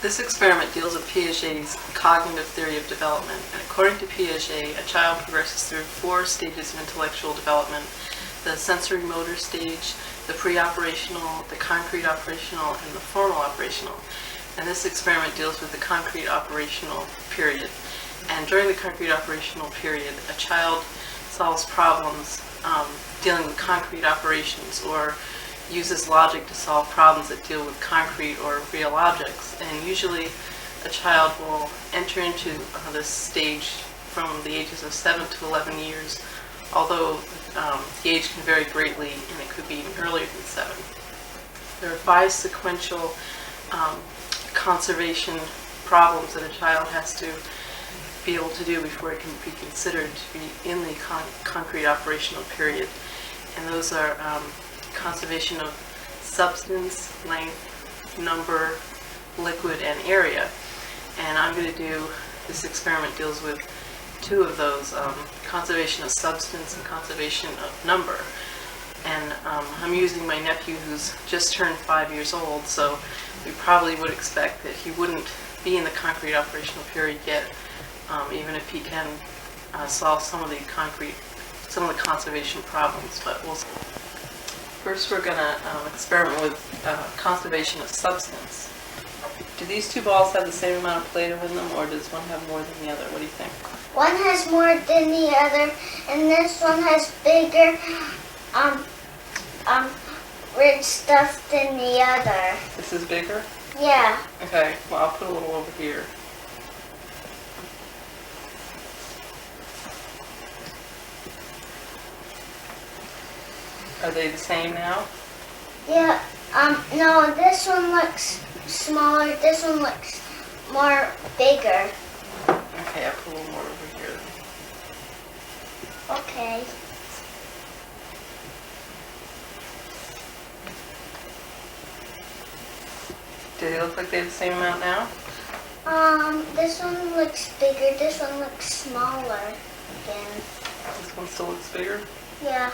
This experiment deals with Piaget's cognitive theory of development. And according to Piaget, a child progresses through 4 stages of intellectual development: the sensory motor stage, the pre-operational, the concrete operational, and the formal operational. And this experiment deals with the concrete operational period. And during the concrete operational period, a child solves problems dealing with concrete operations, or uses logic to solve problems that deal with concrete or real objects. And usually a child will enter into this stage from the ages of 7 to 11 years, although the age can vary greatly, and it could be even earlier than 7. There are 5 sequential conservation problems that a child has to be able to do before it can be considered to be in the concrete operational period. And those are conservation of substance, length, number, liquid, and area. And I'm going to do, this experiment deals with 2 of those, conservation of substance and conservation of number. And I'm using my nephew who's just turned 5 years old, so we probably would expect that he wouldn't be in the concrete operational period yet, even if he can solve some of the conservation problems, but we'll see. First, we're going to experiment with conservation of substance. Do these 2 balls have the same amount of Play-Doh in them, or does one have more than the other? What do you think? One has more than the other, and this one has bigger, rich stuff than the other. This is bigger? Yeah. Okay, well, I'll put a little over here. Are they the same now? Yeah. No, this one looks smaller. This one looks more bigger. Okay, I'll put a little more over here. Okay. Do they look like they have the same amount now? This one looks bigger. This one looks smaller again. This one still looks bigger? Yeah.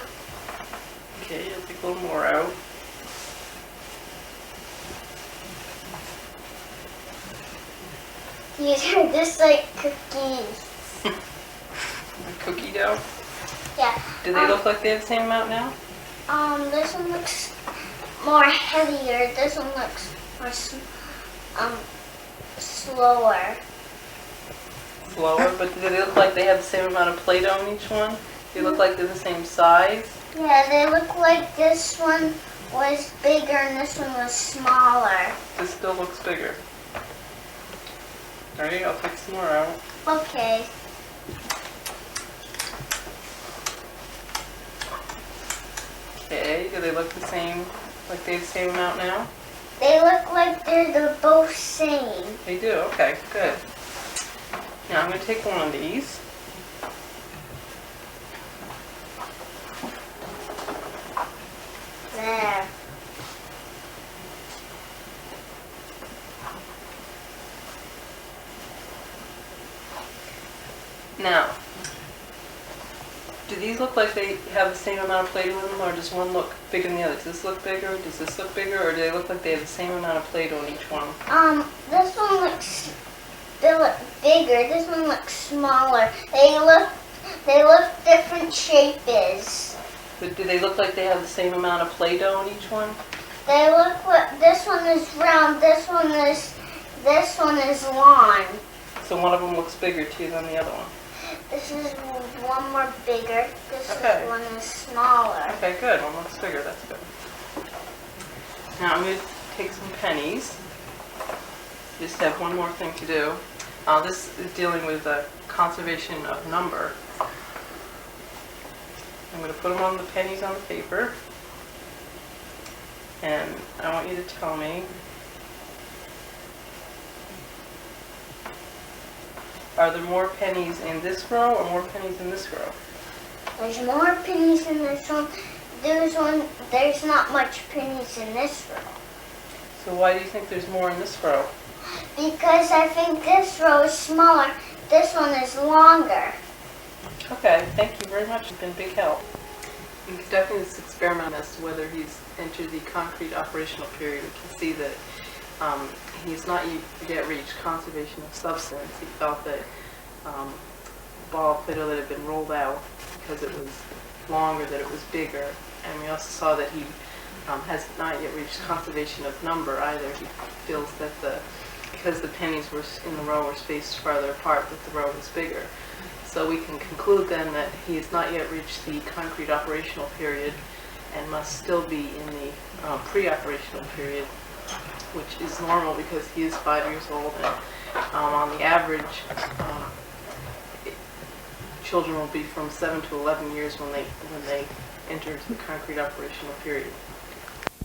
Okay, I'll take a little more out. These are just like cookies. Cookie dough? Yeah. Do they look like they have the same amount now? This one looks more heavier. This one looks more slower. Slower, but do they look like they have the same amount of Play-Doh in each one? They look like they're the same size? Yeah, they look like this one was bigger and this one was smaller. This still looks bigger. Alright, I'll take some more out. Okay. Okay, do they look the same, like they have the same amount now? They look like they're both same. They do, okay, good. Now I'm going to take one of these. There. Now, do these look like they have the same amount of Play-Doh in them, or does one look bigger than the other? Does this look bigger? Does this look bigger? Or do they look like they have the same amount of Play-Doh in each one? This one looks bigger. This one looks smaller. They look different shapes. But do they look like they have the same amount of Play-Doh in each one? They look like this one is round. This one is long. So one of them looks bigger to you than the other one? This is one more bigger. This one is smaller. Okay, good. One looks bigger. That's good. Now I'm going to take some pennies. Just have one more thing to do. This is dealing with the conservation of number. I'm going to put them on the pennies on the paper. And I want you to tell me, are there more pennies in this row or more pennies in this row? There's more pennies in this one. There's not much pennies in this row. So why do you think there's more in this row? Because I think this row is smaller. This one is longer. Okay, thank you very much. It's been a big help. In conducting this experiment as to whether he's entered the concrete operational period, we can see that he's not yet reached conservation of substance. He felt that ball of Play-Doh that had been rolled out, because it was longer, that it was bigger. And we also saw that he has not yet reached conservation of number either. He feels that because the pennies were in the row were spaced farther apart, that the row was bigger. So we can conclude then that he has not yet reached the concrete operational period and must still be in the pre-operational period, which is normal because he is 5 years old, and on the average, children will be from 7 to 11 years when they enter into the concrete operational period.